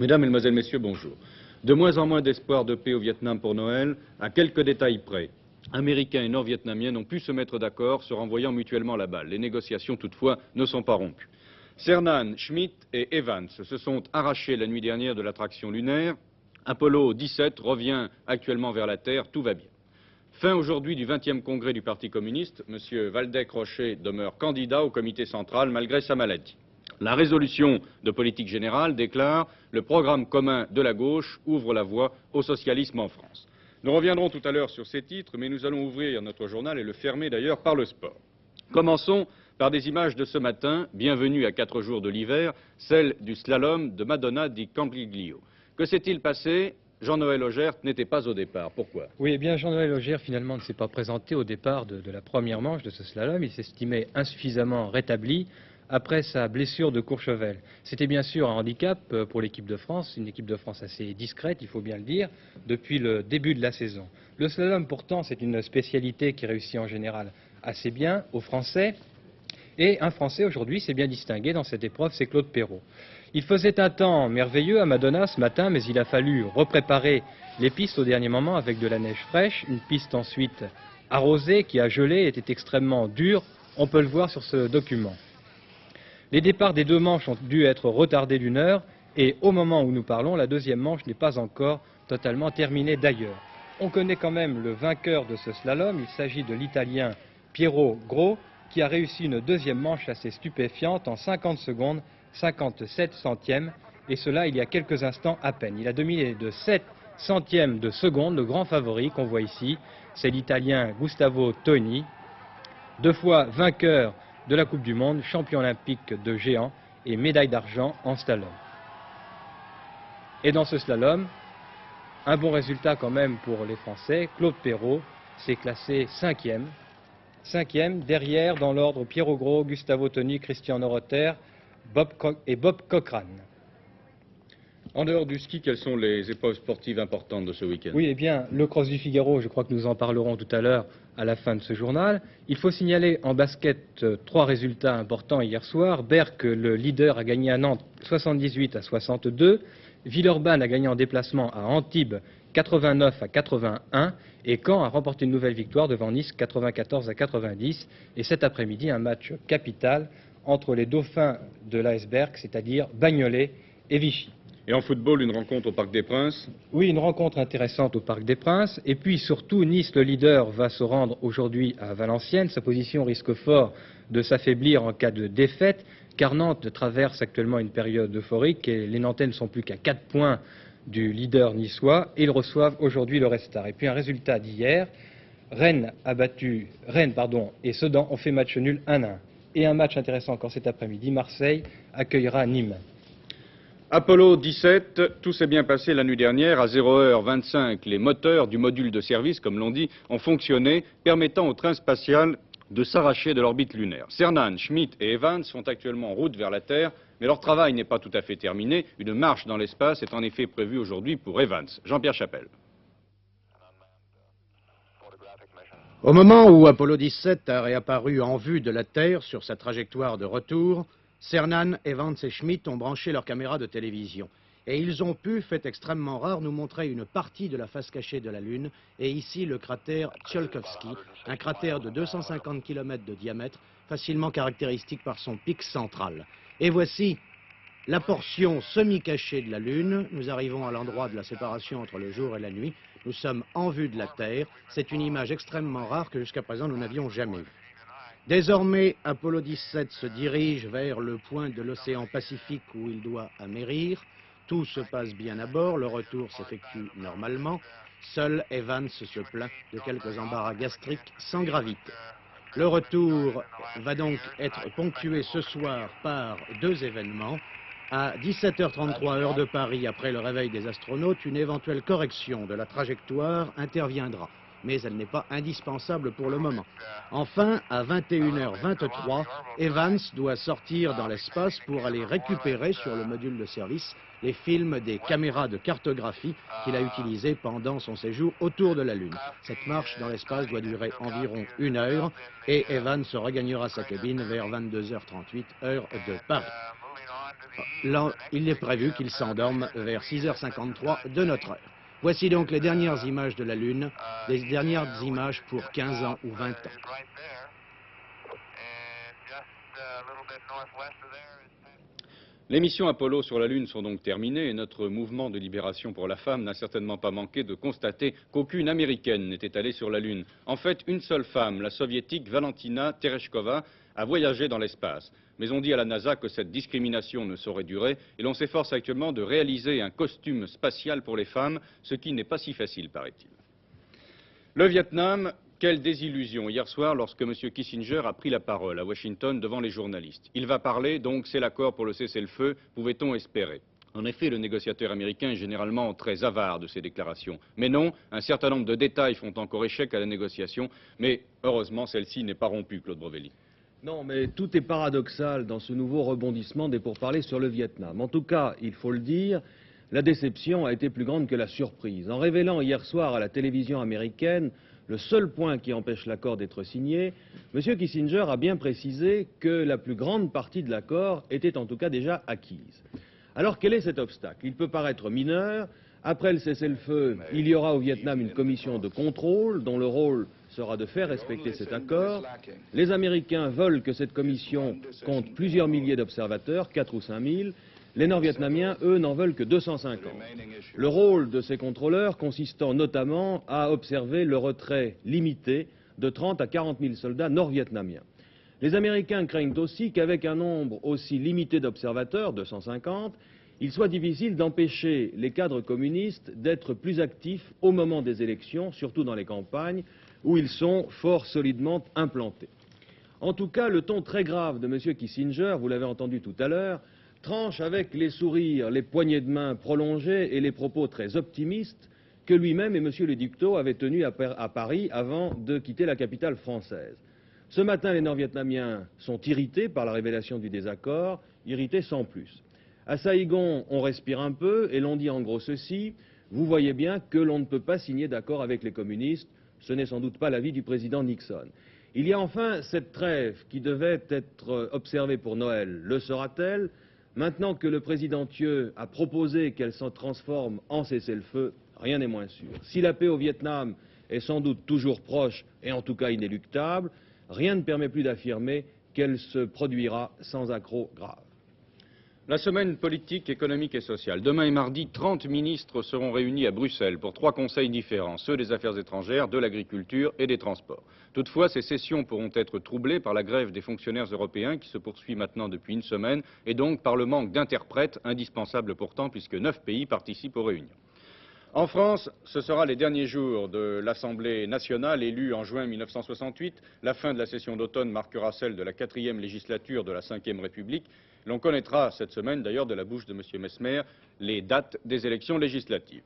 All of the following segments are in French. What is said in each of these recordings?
Mesdames, Mesdemoiselles, Messieurs, bonjour. De moins en moins d'espoir de paix au Vietnam pour Noël, à quelques détails près. Américains et Nord-Vietnamiens n'ont pu se mettre d'accord, se renvoyant mutuellement la balle. Les négociations, toutefois, ne sont pas rompues. Cernan, Schmitt et Evans se sont arrachés la nuit dernière de l'attraction lunaire. Apollo 17 revient actuellement vers la Terre, tout va bien. Fin aujourd'hui du 20e congrès du Parti communiste, M. Waldeck-Rochet demeure candidat au comité central malgré sa maladie. La résolution de politique générale déclare « Le programme commun de la gauche ouvre la voie au socialisme en France ». Nous reviendrons tout à l'heure sur ces titres, mais nous allons ouvrir notre journal et le fermer d'ailleurs par le sport. Commençons par des images de ce matin, bienvenue à 4 jours de l'hiver, celle du slalom de Madonna di Campiglio. Que s'est-il passé ? Jean-Noël Augert n'était pas au départ. Pourquoi ? Oui, eh bien Jean-Noël Augert finalement ne s'est pas présenté au départ de la première manche de ce slalom. Il s'estimait insuffisamment rétabli après sa blessure de Courchevel. C'était bien sûr un handicap pour l'équipe de France, une équipe de France assez discrète, il faut bien le dire, depuis le début de la saison. Le slalom pourtant c'est une spécialité qui réussit en général assez bien aux Français, et un Français aujourd'hui s'est bien distingué dans cette épreuve, c'est Claude Perrault. Il faisait un temps merveilleux à Madonna ce matin, mais il a fallu repréparer les pistes au dernier moment avec de la neige fraîche, une piste ensuite arrosée qui a gelé, était extrêmement dure, on peut le voir sur ce document. Les départs des deux manches ont dû être retardés d'1 heure et au moment où nous parlons, la deuxième manche n'est pas encore totalement terminée d'ailleurs. On connaît quand même le vainqueur de ce slalom, il s'agit de l'Italien Piero Gros qui a réussi une deuxième manche assez stupéfiante en 50 secondes, 57 centièmes et cela il y a quelques instants à peine. Il a dominé de 7 centièmes de seconde, le grand favori qu'on voit ici, c'est l'Italien Gustavo Toni, 2 fois vainqueur de la Coupe du Monde, champion olympique de géant et médaille d'argent en slalom. Et dans ce slalom, un bon résultat quand même pour les Français. Claude Perrault s'est classé 5e. 5e, derrière dans l'ordre Piero Gros, Gustavo Toni, Christian Norotter et Bob Cochrane. En dehors du ski, quelles sont les épreuves sportives importantes de ce week-end ? Oui, eh bien, le Cross du Figaro, je crois que nous en parlerons tout à l'heure à la fin de ce journal. Il faut signaler en basket 3 résultats importants hier soir. Berck, le leader, a gagné à Nantes 78 à 62. Villeurbanne a gagné en déplacement à Antibes 89 à 81. Et Caen a remporté une nouvelle victoire devant Nice 94 à 90. Et cet après-midi, un match capital entre les dauphins de l'AS Berck, c'est-à-dire Bagnolet et Vichy. Et en football, une rencontre au Parc des Princes ? Oui, une rencontre intéressante au Parc des Princes. Et puis surtout, Nice, le leader, va se rendre aujourd'hui à Valenciennes. Sa position risque fort de s'affaiblir en cas de défaite, car Nantes traverse actuellement une période euphorique et les Nantais ne sont plus qu'à 4 points du leader niçois et ils reçoivent aujourd'hui le Restart. Et puis un résultat d'hier, Rennes et Sedan ont fait match nul 1-1. Et un match intéressant encore cet après-midi, Marseille accueillera Nîmes. Apollo 17, tout s'est bien passé la nuit dernière. À 0h25, les moteurs du module de service, comme l'on dit, ont fonctionné, permettant au train spatial de s'arracher de l'orbite lunaire. Cernan, Schmitt et Evans sont actuellement en route vers la Terre, mais leur travail n'est pas tout à fait terminé. Une marche dans l'espace est en effet prévue aujourd'hui pour Evans. Jean-Pierre Chapelle. Au moment où Apollo 17 a réapparu en vue de la Terre sur sa trajectoire de retour, Cernan, Evans et Schmitt ont branché leur caméra de télévision. Et ils ont pu, fait extrêmement rare, nous montrer une partie de la face cachée de la Lune, et ici le cratère Tsiolkovsky, un cratère de 250 km de diamètre, facilement caractéristique par son pic central. Et voici la portion semi-cachée de la Lune. Nous arrivons à l'endroit de la séparation entre le jour et la nuit. Nous sommes en vue de la Terre. C'est une image extrêmement rare que jusqu'à présent nous n'avions jamais vue. Désormais, Apollo 17 se dirige vers le point de l'océan Pacifique où il doit amérir. Tout se passe bien à bord, le retour s'effectue normalement. Seul Evans se plaint de quelques embarras gastriques sans gravité. Le retour va donc être ponctué ce soir par 2 événements. À 17h33 heure de Paris, après le réveil des astronautes, une éventuelle correction de la trajectoire interviendra. mais elle n'est pas indispensable pour le moment. Enfin, à 21h23, Evans doit sortir dans l'espace pour aller récupérer sur le module de service les films des caméras de cartographie qu'il a utilisées pendant son séjour autour de la Lune. Cette marche dans l'espace doit durer environ 1 heure et Evans regagnera sa cabine vers 22h38, heure de Paris. Là, il est prévu qu'il s'endorme vers 6h53 de notre heure. Voici donc les dernières images de la Lune, les dernières images pour 15 ans ou 20 ans. Les missions Apollo sur la Lune sont donc terminées et notre mouvement de libération pour la femme n'a certainement pas manqué de constater qu'aucune américaine n'était allée sur la Lune. En fait, une seule femme, la soviétique Valentina Tereshkova, a voyagé dans l'espace. Mais on dit à la NASA que cette discrimination ne saurait durer et l'on s'efforce actuellement de réaliser un costume spatial pour les femmes, ce qui n'est pas si facile, paraît-il. Le Vietnam, quelle désillusion hier soir lorsque M. Kissinger a pris la parole à Washington devant les journalistes. Il va parler, donc c'est l'accord pour le cessez-le-feu, pouvait-on espérer? En effet, le négociateur américain est généralement très avare de ses déclarations. Mais non, un certain nombre de détails font encore échec à la négociation, mais heureusement celle-ci n'est pas rompue, Claude Brovelli. Non, mais tout est paradoxal dans ce nouveau rebondissement des pourparlers sur le Vietnam. En tout cas, il faut le dire, la déception a été plus grande que la surprise. En révélant hier soir à la télévision américaine le seul point qui empêche l'accord d'être signé, M. Kissinger a bien précisé que la plus grande partie de l'accord était en tout cas déjà acquise. Alors quel est cet obstacle? Il peut paraître mineur. Après le cessez-le-feu, il y aura au Vietnam une commission de contrôle dont le rôle sera de faire respecter cet accord. Les Américains veulent que cette commission compte plusieurs milliers d'observateurs, 4 ou 5 000. Les Nord-Vietnamiens, eux, n'en veulent que 250. Le rôle de ces contrôleurs consistant notamment à observer le retrait limité de 30 à 40 000 soldats nord-vietnamiens. Les Américains craignent aussi qu'avec un nombre aussi limité d'observateurs, 250, il soit difficile d'empêcher les cadres communistes d'être plus actifs au moment des élections, surtout dans les campagnes, où ils sont fort solidement implantés. En tout cas, le ton très grave de M. Kissinger, vous l'avez entendu tout à l'heure, tranche avec les sourires, les poignées de main prolongées et les propos très optimistes que lui-même et M. Le Ducteau avaient tenus à Paris avant de quitter la capitale française. Ce matin, les Nord-Vietnamiens sont irrités par la révélation du désaccord, irrités sans plus. À Saïgon, on respire un peu et l'on dit en gros ceci: vous voyez bien que l'on ne peut pas signer d'accord avec les communistes, ce n'est sans doute pas l'avis du président Nixon. Il y a enfin cette trêve qui devait être observée pour Noël. Le sera-t-elle? Maintenant que le président Thieu a proposé qu'elle se transforme en cessez-le-feu, rien n'est moins sûr. Si la paix au Vietnam est sans doute toujours proche et en tout cas inéluctable, rien ne permet plus d'affirmer qu'elle se produira sans accroc grave. La semaine politique, économique et sociale. Demain et mardi, 30 ministres seront réunis à Bruxelles pour 3 conseils différents, ceux des affaires étrangères, de l'agriculture et des transports. Toutefois, ces sessions pourront être troublées par la grève des fonctionnaires européens qui se poursuit maintenant depuis une semaine et donc par le manque d'interprètes, indispensable pourtant puisque 9 pays participent aux réunions. En France, ce sera les derniers jours de l'Assemblée nationale élue en juin 1968. La fin de la session d'automne marquera celle de la 4e législature de la 5e République. L'on connaîtra cette semaine, d'ailleurs, de la bouche de M. Messmer, les dates des élections législatives.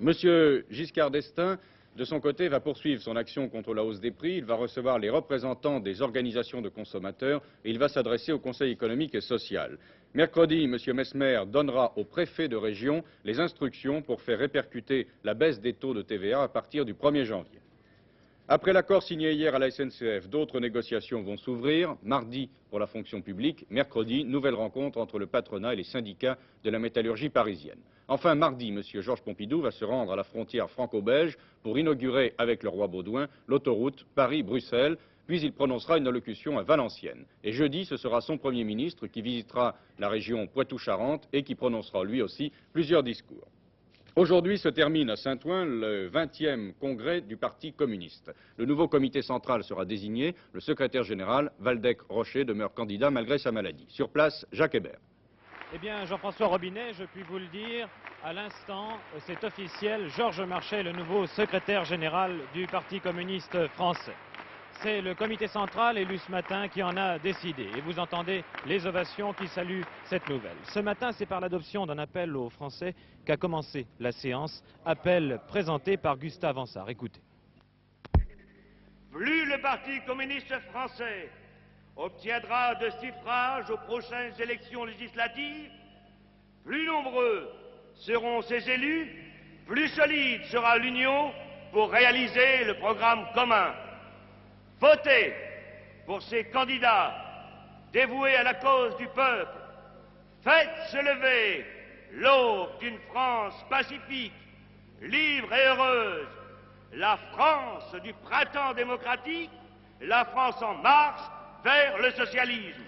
M. Giscard d'Estaing, de son côté, va poursuivre son action contre la hausse des prix. Il va recevoir les représentants des organisations de consommateurs et il va s'adresser au Conseil économique et social. Mercredi, M. Messmer donnera au préfet de région les instructions pour faire répercuter la baisse des taux de TVA à partir du 1er janvier. Après l'accord signé hier à la SNCF, d'autres négociations vont s'ouvrir. Mardi pour la fonction publique, mercredi, nouvelle rencontre entre le patronat et les syndicats de la métallurgie parisienne. Enfin, mardi, M. Georges Pompidou va se rendre à la frontière franco-belge pour inaugurer avec le roi Baudouin l'autoroute Paris-Bruxelles, puis il prononcera une allocution à Valenciennes. Et jeudi, ce sera son Premier ministre qui visitera la région Poitou-Charentes et qui prononcera lui aussi plusieurs discours. Aujourd'hui se termine à Saint-Ouen le 20e congrès du Parti communiste. Le nouveau comité central sera désigné. Le secrétaire général, Waldeck Rocher, demeure candidat malgré sa maladie. Sur place, Jacques Hébert. Eh bien, Jean-François Robinet, je puis vous le dire, à l'instant, c'est officiel, Georges Marchais, le nouveau secrétaire général du Parti communiste français. C'est le comité central élu ce matin qui en a décidé. Et vous entendez les ovations qui saluent cette nouvelle. Ce matin, c'est par l'adoption d'un appel aux Français qu'a commencé la séance. Appel présenté par Gustave Ansart. Écoutez. plus le Parti communiste français obtiendra de suffrages aux prochaines élections législatives, plus nombreux seront ses élus, plus solide sera l'Union pour réaliser le programme commun. Votez pour ces candidats dévoués à la cause du peuple. Faites se lever l'aube d'une France pacifique, libre et heureuse, la France du printemps démocratique, la France en marche vers le socialisme.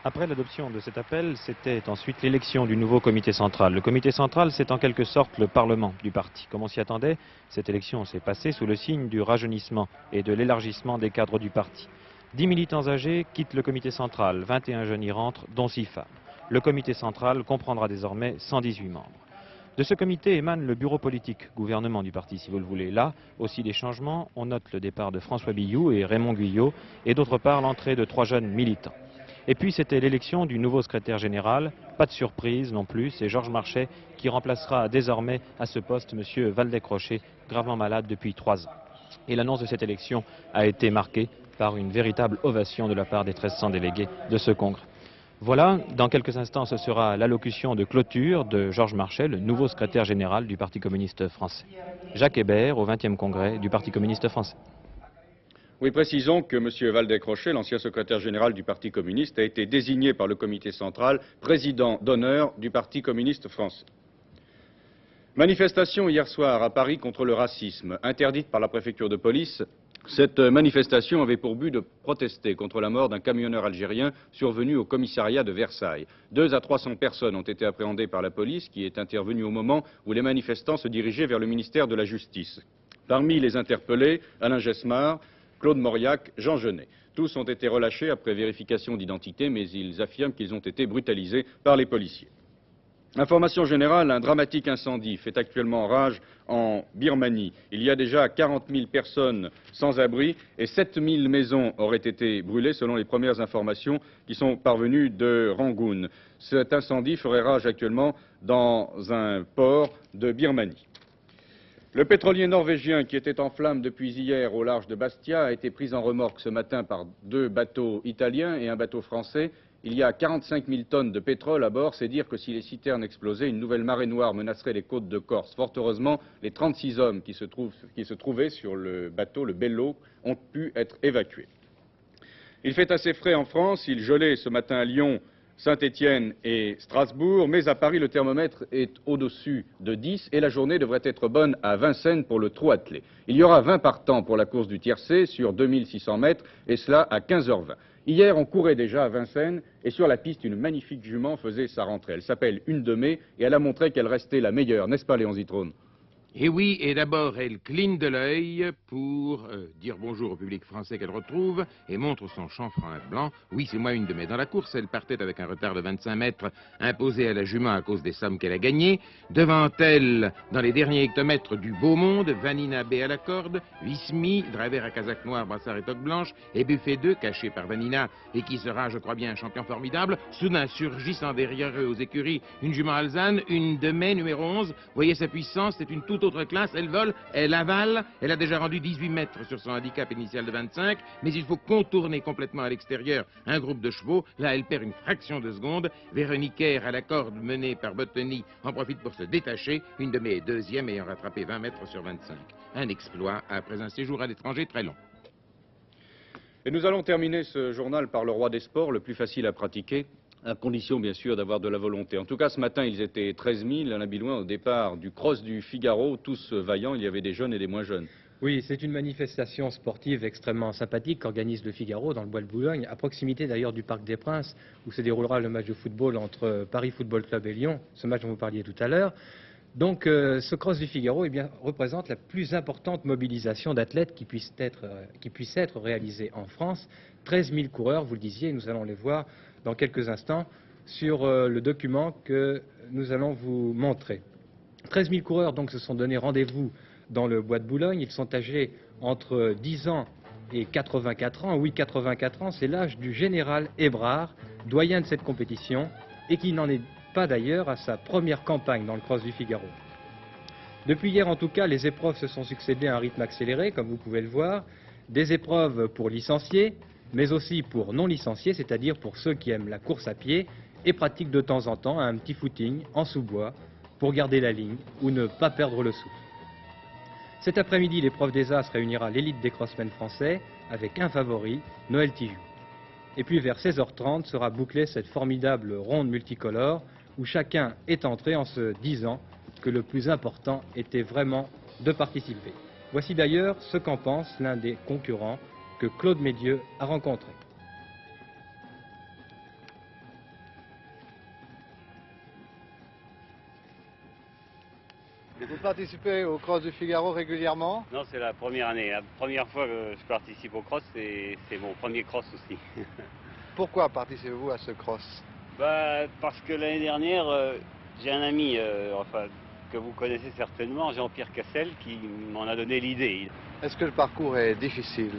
Après l'adoption de cet appel, c'était ensuite l'élection du nouveau comité central. Le comité central, c'est en quelque sorte le parlement du parti. Comme on s'y attendait, cette élection s'est passée sous le signe du rajeunissement et de l'élargissement des cadres du parti. 10 militants âgés quittent le comité central, 21 jeunes y rentrent, dont 6 femmes. Le comité central comprendra désormais 118 membres. De ce comité émane le bureau politique, gouvernement du parti si vous le voulez. Là aussi des changements, on note le départ de François Billoux et Raymond Guyot et d'autre part l'entrée de 3 jeunes militants. Et puis c'était l'élection du nouveau secrétaire général, pas de surprise non plus, c'est Georges Marchais qui remplacera désormais à ce poste M. Waldeck-Rochet, gravement malade depuis 3 ans. Et l'annonce de cette élection a été marquée par une véritable ovation de la part des 1300 délégués de ce congrès. Voilà, dans quelques instants, ce sera l'allocution de clôture de Georges Marchais, le nouveau secrétaire général du Parti communiste français. Jacques Hébert, au 20e congrès du Parti communiste français. Oui, précisons que M. Waldeck-Rochet, l'ancien secrétaire général du Parti communiste, a été désigné par le comité central président d'honneur du Parti communiste français. Manifestation hier soir à Paris contre le racisme, interdite par la préfecture de police. Cette manifestation avait pour but de protester contre la mort d'un camionneur algérien survenu au commissariat de Versailles. 200 à 300 personnes ont été appréhendées par la police qui est intervenue au moment où les manifestants se dirigeaient vers le ministère de la Justice. Parmi les interpellés, Alain Gesmar, Claude Mauriac, Jean Genet. Tous ont été relâchés après vérification d'identité, mais ils affirment qu'ils ont été brutalisés par les policiers. Information générale, un dramatique incendie fait actuellement rage en Birmanie. Il y a déjà 40 000 personnes sans abri et 7 000 maisons auraient été brûlées selon les premières informations qui sont parvenues de Rangoon. Cet incendie ferait rage actuellement dans un port de Birmanie. Le pétrolier norvégien qui était en flammes depuis hier au large de Bastia a été pris en remorque ce matin par 2 bateaux italiens et un bateau français. Il y a 45 000 tonnes de pétrole à bord, c'est dire que si les citernes explosaient, une nouvelle marée noire menacerait les côtes de Corse. Fort heureusement, les 36 hommes qui se trouvaient sur le bateau, le Bello, ont pu être évacués. Il fait assez frais en France, il gelait ce matin à Lyon, Saint-Étienne et Strasbourg, mais à Paris, le thermomètre est au-dessus de 10 et la journée devrait être bonne à Vincennes pour le trot attelé. Il y aura 20 partants pour la course du tiercé sur 2600 mètres et cela à 15h20. Hier, on courait déjà à Vincennes et sur la piste, une magnifique jument faisait sa rentrée. Elle s'appelle Une de Mai et elle a montré qu'elle restait la meilleure, n'est-ce pas Léon Zitrone? Et oui, et d'abord, elle cligne de l'œil pour dire bonjour au public français qu'elle retrouve et montre son chanfrein blanc. Oui, c'est moi Une de Mai. Dans la course, elle partait avec un retard de 25 mètres imposé à la jument à cause des sommes qu'elle a gagnées. Devant elle, dans les derniers hectomètres du beau monde, Vanina B à la corde, Huismi, driver à casaque noir, brassard et toque blanche, et Buffet 2, caché par Vanina et qui sera, je crois bien, un champion formidable. Soudain, surgissant derrière eux aux écuries, une jument alezane, Une de Mai, numéro 11. Voyez sa puissance, c'est une toute autre classe, elle vole, elle avale, elle a déjà rendu 18 mètres sur son handicap initial de 25, mais il faut contourner complètement à l'extérieur un groupe de chevaux, là elle perd une fraction de seconde, Véronique R à la corde menée par Botteny en profite pour se détacher, Une de Mai est deuxième ayant rattrapé 20 mètres sur 25. Un exploit après un séjour à l'étranger très long. Et nous allons terminer ce journal par le roi des sports, le plus facile à pratiquer, à condition bien sûr d'avoir de la volonté. En tout cas, ce matin, ils étaient 13 000, Alain Bilouin, au départ du cross du Figaro, tous vaillants, il y avait des jeunes et des moins jeunes. Oui, c'est une manifestation sportive extrêmement sympathique qu'organise le Figaro dans le bois de Boulogne, à proximité d'ailleurs du Parc des Princes, où se déroulera le match de football entre Paris Football Club et Lyon, ce match dont vous parliez tout à l'heure. Donc ce cross du Figaro représente la plus importante mobilisation d'athlètes qui puisse être réalisée en France. 13 000 coureurs, vous le disiez, nous allons les voir dans quelques instants sur le document que nous allons vous montrer. 13 000 coureurs donc se sont donné rendez-vous dans le bois de Boulogne. Ils sont âgés entre 10 ans et 84 ans. Oui, 84 ans, c'est l'âge du général Hébrard, doyen de cette compétition, et qui n'en est pas d'ailleurs à sa première campagne dans le cross du Figaro. Depuis hier, en tout cas, les épreuves se sont succédées à un rythme accéléré, comme vous pouvez le voir. Des épreuves pour licenciés, mais aussi pour non licenciés, c'est-à-dire pour ceux qui aiment la course à pied et pratiquent de temps en temps un petit footing en sous-bois pour garder la ligne ou ne pas perdre le souffle. Cet après-midi, l'épreuve des As réunira l'élite des crossmen français avec un favori, Noël Tijoux. Et puis vers 16h30 sera bouclée cette formidable ronde multicolore où chacun est entré en se disant que le plus important était vraiment de participer. Voici d'ailleurs ce qu'en pense l'un des concurrents que Claude Médieux a rencontré. Vous participez au Cross du Figaro régulièrement? Non, c'est la première année. La première fois que je participe au cross, c'est mon premier cross aussi. Pourquoi participez-vous à ce cross? Parce que l'année dernière, j'ai un ami que vous connaissez certainement, Jean-Pierre Cassel, qui m'en a donné l'idée. Est-ce que le parcours est difficile?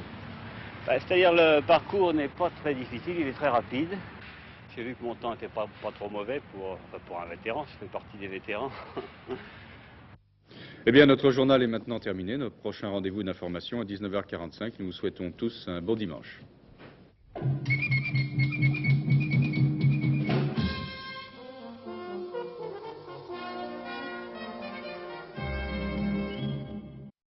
C'est-à-dire le parcours n'est pas très difficile, il est très rapide. J'ai vu que mon temps n'était pas trop mauvais pour un vétéran, je fais partie des vétérans. Eh bien, notre journal est maintenant terminé. Notre prochain rendez-vous d'information à 19h45. Nous vous souhaitons tous un bon dimanche.